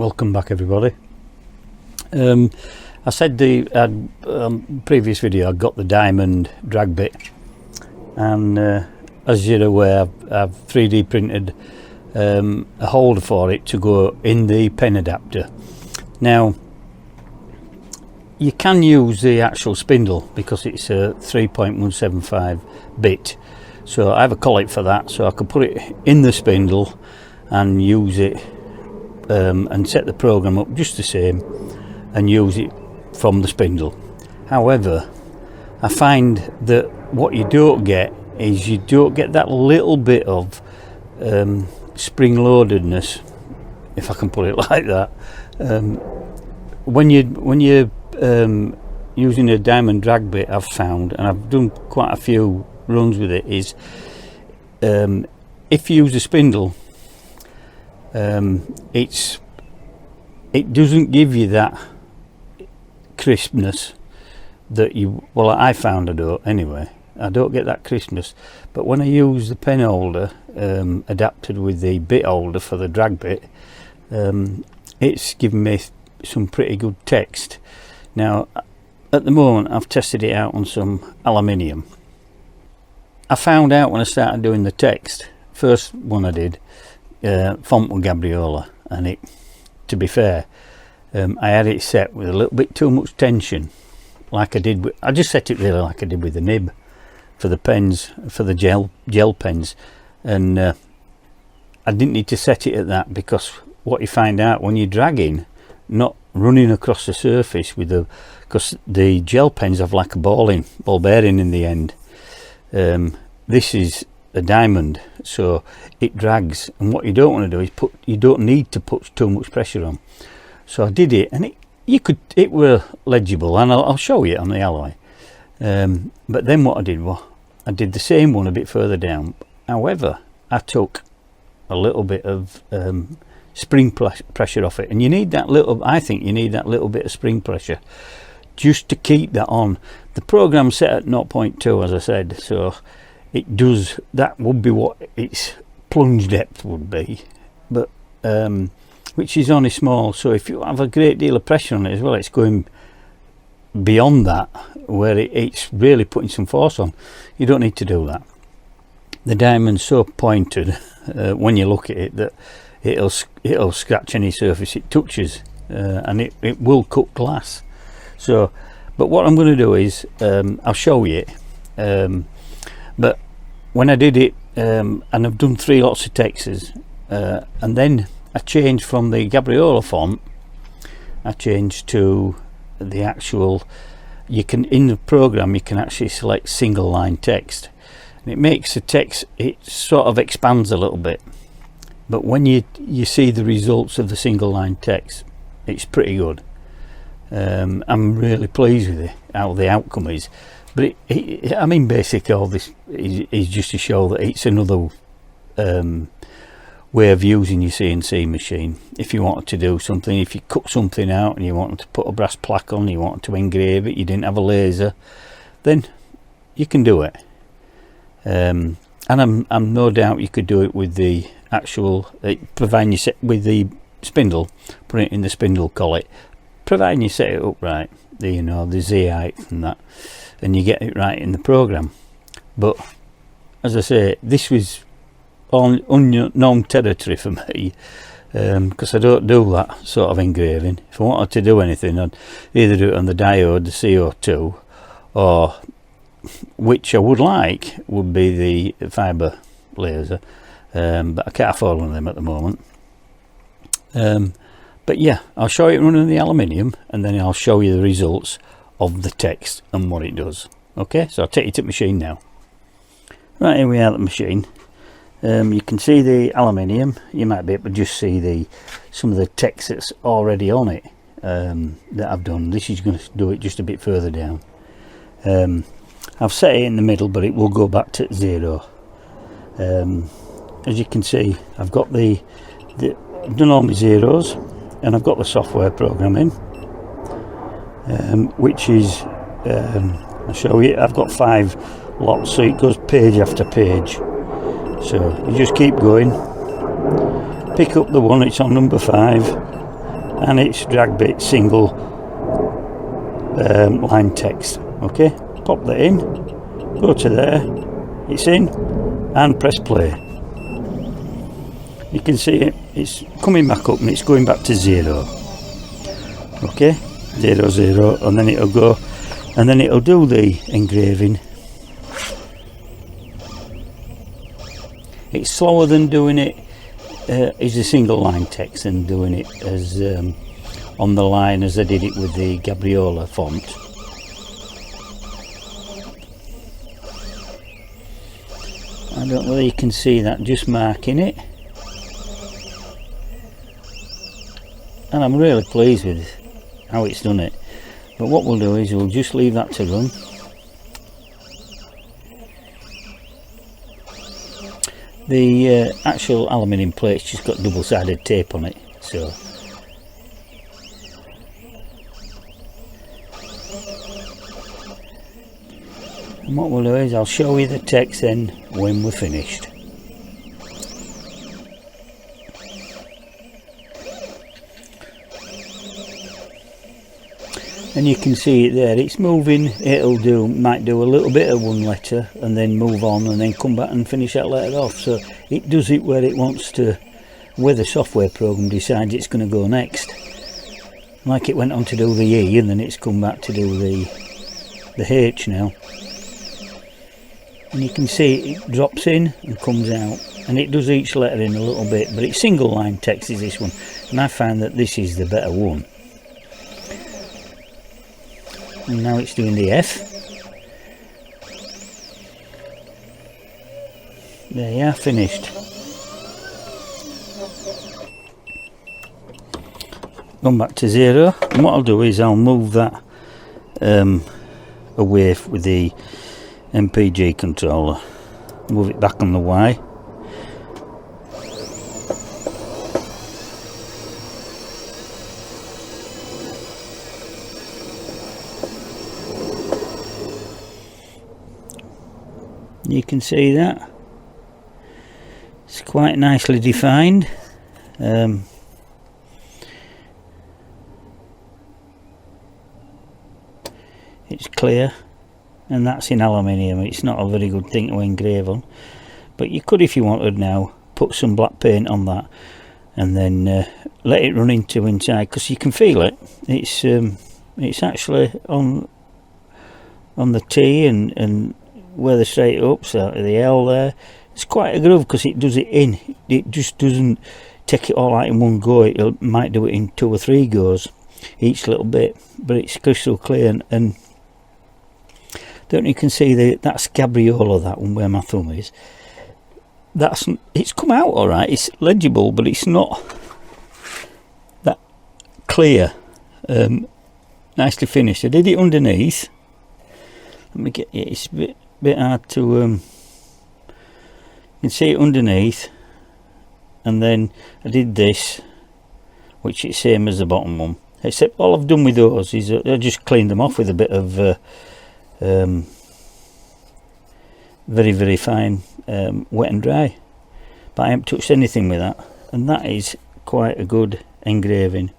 Welcome back, everybody. I said the previous video I got the diamond drag bit, and as you're aware, I've 3D printed a holder for it to go in the pen adapter. Now you can use the actual spindle because it's a 3.175 bit, so I have a collet for that, so I can put it in the spindle and use it and set the program up just the same and use it from the spindle. However, I find that what you don't get is you don't get that little bit of spring loadedness, if I can put it like that, when you're using a diamond drag bit. I've found, and I've done quite a few runs with it, is if you use a spindle, it doesn't give you that crispness that you, well, I found I don't anyway. I don't get that crispness, but when I use the pen holder adapted with the bit holder for the drag bit, it's given me some pretty good text. Now at the moment I've tested it out on some aluminium. I found out when I started doing the text, first one I did, font was Gabriola, and it, to be fair, I had it set with a little bit too much tension, like I did with, I just set it really like I did with the nib for the pens, for the gel pens, and I didn't need to set it at that, because what you find out when you're dragging, not running across the surface with the, because the gel pens have like a ball bearing in the end. This is a diamond, so it drags, and what you don't want to do is you don't need to put too much pressure on. So I did it, and it were legible, and I'll show you on the alloy. But then what I did was I did the same one a bit further down. However, I took a little bit of spring pressure off it, and you need that little, I think you need that little bit of spring pressure just to keep that on. The program's set at 0.2, as I said, so it does, that would be what its plunge depth would be, but which is only small, so if you have a great deal of pressure on it as well, it's going beyond that, where it's really putting some force on. You don't need to do that. The diamond's so pointed when you look at it that it'll scratch any surface it touches, and it will cut glass. So, but what I'm going to do is I'll show you it. But when I did it, and I've done 3 lots of textures, and then I changed from the Gabriola font, I changed to the actual, you can, in the program you can actually select single line text, and it makes the text, it sort of expands a little bit, but when you see the results of the single line text, it's pretty good. I'm really pleased with it, how the outcome is. But I mean, basically all this is just to show that it's another way of using your CNC machine. If you wanted to do something, if you cut something out and you wanted to put a brass plaque on, you wanted to engrave it, you didn't have a laser, then you can do it. And I'm no doubt you could do it with the actual, providing you set with the spindle, put it in the spindle collet, providing you set it up right, the Z height and that, and you get it right in the program. But as I say, this was unknown territory for me, because I don't do that sort of engraving. If I wanted to do anything, I'd either do it on the diode, the CO2, or, which I would like, would be the fibre laser, but I can't afford one of them at the moment. But yeah, I'll show you it running the aluminium, and then I'll show you the results of the text and what it does. Okay, so I'll take you to the machine now. Right, here we are at the machine. You can see the aluminium. You might be able to just see some of the text that's already on it, that I've done. This is going to do it just a bit further down. I've set it in the middle, but it will go back to 0. As you can see, I've got I've done all my zeros, and I've got the software program in, which is, I'll show you, I've got 5 lots, so it goes page after page. So you just keep going, pick up the one, it's on number 5, and it's drag bit single line text. Okay, pop that in, go to there, it's in, and press play. You can see it's coming back up and it's going back to 0. Okay, 0 0, and then it'll go, and then it'll do the engraving. It's slower than doing it as a single line text and doing it as on the line as I did it with the Gabriola font. I don't know whether you can see that, just marking it, and I'm really pleased with how it's done it. But what we'll do is we'll just leave that to run. The actual aluminium plate's just got double-sided tape on it, so and what we'll do is I'll show you the text then when we're finished. And you can see it there, it's moving. Might do a little bit of one letter and then move on and then come back and finish that letter off. So it does it where it wants to, where the software program decides it's going to go next. Like it went on to do the E and then it's come back to do the H now. And you can see it drops in and comes out, and it does each letter in a little bit, but it's single line text is this one, and I found that this is the better one. And now it's doing the F. There you are, finished. Gone back to 0, and what I'll do is I'll move that away with the MPG controller, move it back on the Y. You can see that it's quite nicely defined. It's clear, and that's in aluminium. It's not a very good thing to engrave on, but you could, if you wanted now, put some black paint on that and then let it run into inside, because you can feel it. It's actually on the T and where the straight ups are, the L there. It's quite a groove because it does it in. It just doesn't take it all out in one go. It might do it in 2 or 3 goes, each little bit, but it's crystal clear. And don't you can see that's Gabriola, that one where my thumb is. It's come out all right. It's legible, but it's not that clear. Nicely finished. I did it underneath. Let me get it. It's a bit hard to. You can see it underneath, and then I did this, which is same as the bottom one. Except all I've done with those is I just cleaned them off with a bit of very, very fine wet and dry, but I haven't touched anything with that, and that is quite a good engraving.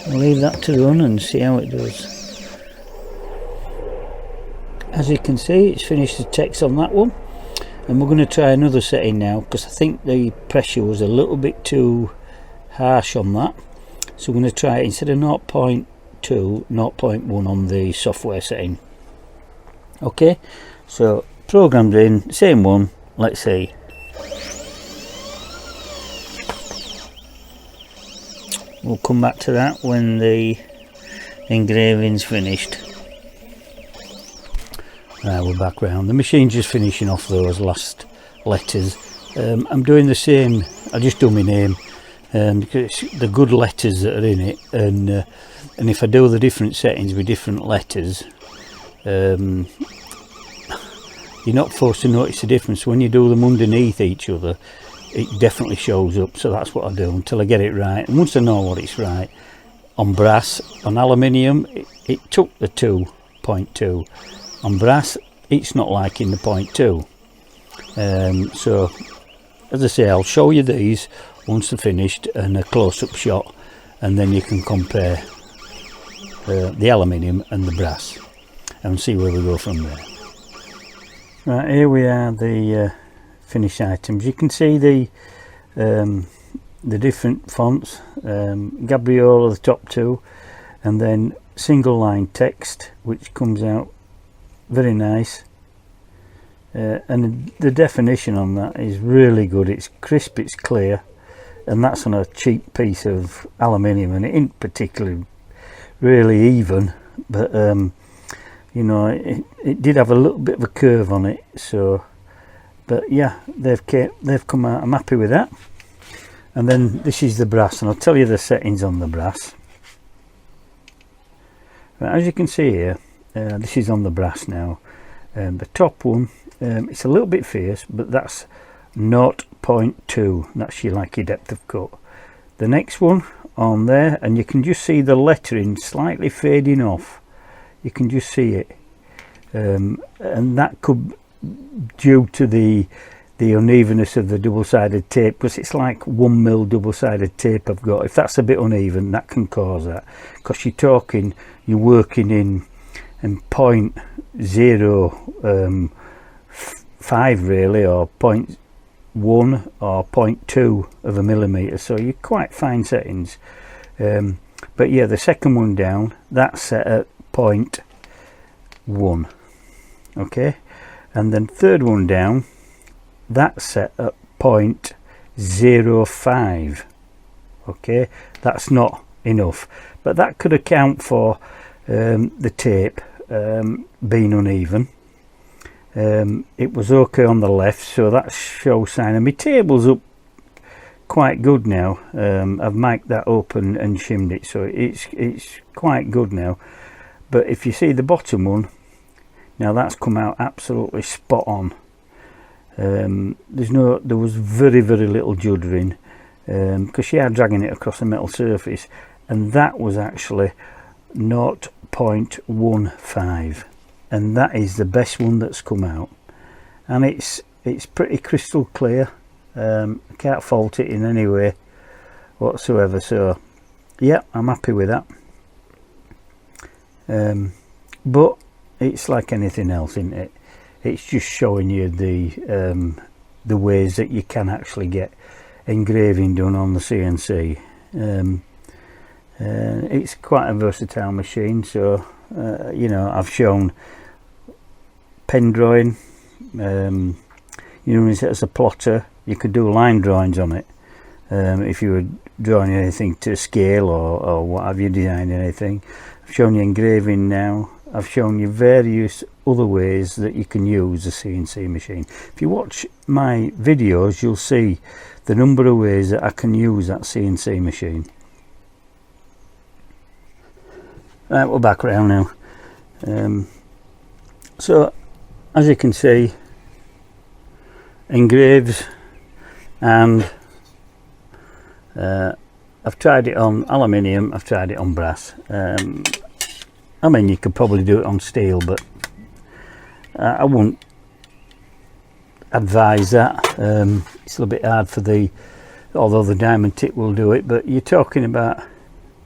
I'll leave that to run and see how it does. As you can see, it's finished the text on that one, and we're going to try another setting now, because I think the pressure was a little bit too harsh on that. So we're going to try it instead of 0.2, 0.1 on the software setting. Okay, so programmed in, same one. Let's see. We'll come back to that when the engraving's finished. Right, we're back round. The machine's just finishing off those last letters. I'm doing the same. I just do my name because it's the good letters that are in it, and if I do the different settings with different letters, you're not forced to notice the difference. When you do them underneath each other, it definitely shows up. So that's what I do until I get it right, and once I know what it's right, on brass, on aluminium, it took the 2.2. On brass, it's not like in the 0.2. So as I say, I'll show you these once they're finished and a close-up shot, and then you can compare the aluminium and the brass and see where we go from there. Right, here we are, the finished items. You can see the different fonts, Gabriola, the top two, and then single line text, which comes out very nice. And the definition on that is really good. It's crisp, it's clear, and that's on a cheap piece of aluminium, and it ain't particularly really even, but you know, it did have a little bit of a curve on it. So, but yeah, they've come out. I'm happy with that. And then this is the brass, and I'll tell you the settings on the brass. Right, as you can see here, this is on the brass now. The top one, it's a little bit fierce, but that's 0.2. That's your depth of cut. The next one on there, and you can just see the lettering slightly fading off. You can just see it, and that could due to the unevenness of the double-sided tape, because it's like 1mm double-sided tape I've got. If that's a bit uneven, that can cause that, because you're working in 0.05 really, or 0.1 or 0.2 of a millimetre, so you're quite fine settings. But yeah, the second one down, that's set at 0.1, okay, and then third one down, that's set at 0.05, okay. That's not enough, but that could account for the tape being uneven. It was okay on the left, so that shows sign, and my table's up quite good now. I've mic'd that up and shimmed it, so it's quite good now. But if you see the bottom one, now that's come out absolutely spot on. There was very little juddering, because you are dragging it across a metal surface, and that was actually 0.15, and that is the best one that's come out, and it's pretty crystal clear. I can't fault it in any way whatsoever, so yeah, I'm happy with that. But it's like anything else, isn't it? It's just showing you the ways that you can actually get engraving done on the CNC. It's quite a versatile machine, so you know, I've shown pen drawing. You know, as a plotter, you could do line drawings on it. If you were drawing anything to scale or what have you, designing anything. I've shown you engraving now. I've shown you various other ways that you can use a CNC machine. If you watch my videos, you'll see the number of ways that I can use that CNC machine. Right, we're back around now. So as you can see, engraves, and I've tried it on aluminium, I've tried it on brass. I mean, you could probably do it on steel, but I wouldn't advise that. It's a little bit hard for although the diamond tip will do it, but you're talking about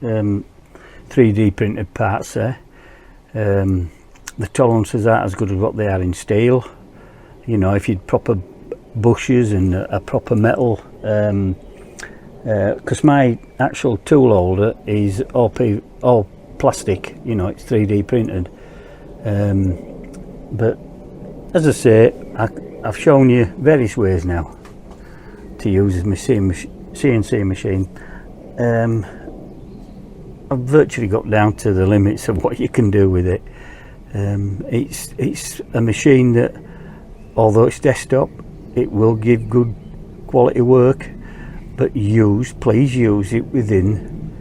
3D printed parts there. The tolerances aren't as good as what they are in steel. You know, if you'd proper bushes and a proper metal, because my actual tool holder is all plastic, you know, it's 3D printed. But as I say, I've shown you various ways now to use my CNC machine. I've virtually got down to the limits of what you can do with it. It's a machine that, although it's desktop, it will give good quality work, but please use it within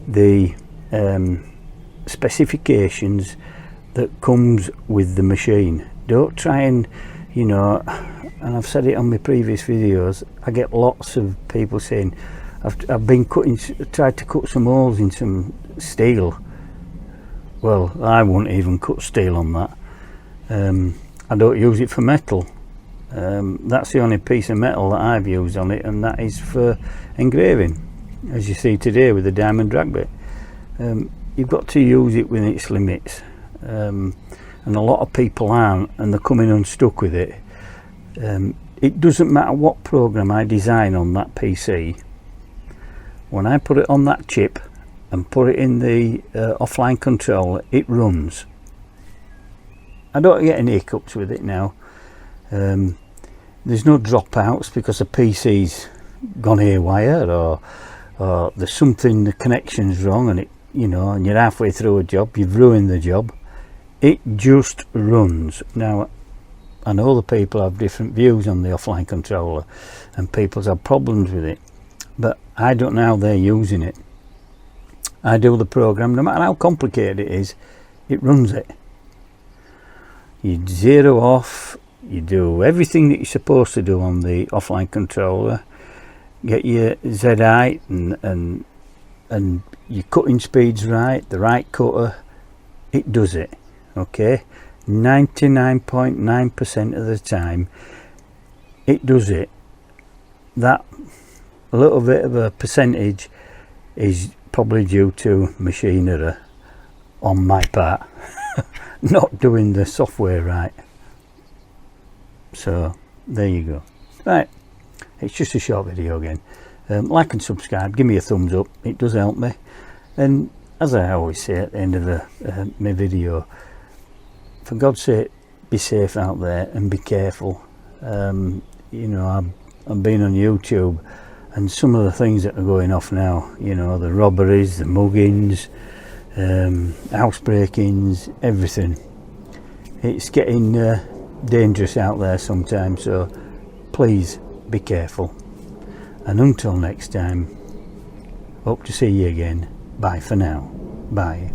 the specifications that comes with the machine. Don't try and, you know, and I've said it on my previous videos, I get lots of people saying I've been tried to cut some holes in some steel. Well, I won't even cut steel on that. I don't use it for metal. That's the only piece of metal that I've used on it, and that is for engraving, as you see today with the diamond drag bit. You've got to use it within its limits, and a lot of people aren't, and they're coming unstuck with it. It doesn't matter what program I design on that PC, when I put it on that chip and put it in the offline controller, it runs. I don't get any hiccups with it now. There's no dropouts because the PC's gone haywire, or there's something, the connection's wrong, and it, you know, and you're halfway through a job, you've ruined the job. It just runs. Now, I know the people have different views on the offline controller, and people have problems with it, but I don't know how they're using it. I do the program, no matter how complicated it is, it runs it. You zero off, you do everything that you're supposed to do on the offline controller, get your Z height and your cutting speeds right, the right cutter, it does it, okay? 99.9% of the time it does it. That a little bit of a percentage is probably due to machine error on my part, not doing the software right. So there you go. Right, it's just a short video again. Like and subscribe, give me a thumbs up, it does help me. And as I always say at the end of my video, for God's sake, be safe out there and be careful. You know, I've been on YouTube, and some of the things that are going off now, you know, the robberies, the muggings, house break-ins, everything. It's getting dangerous out there sometimes, so please be careful. And until next time, hope to see you again. Bye for now. Bye.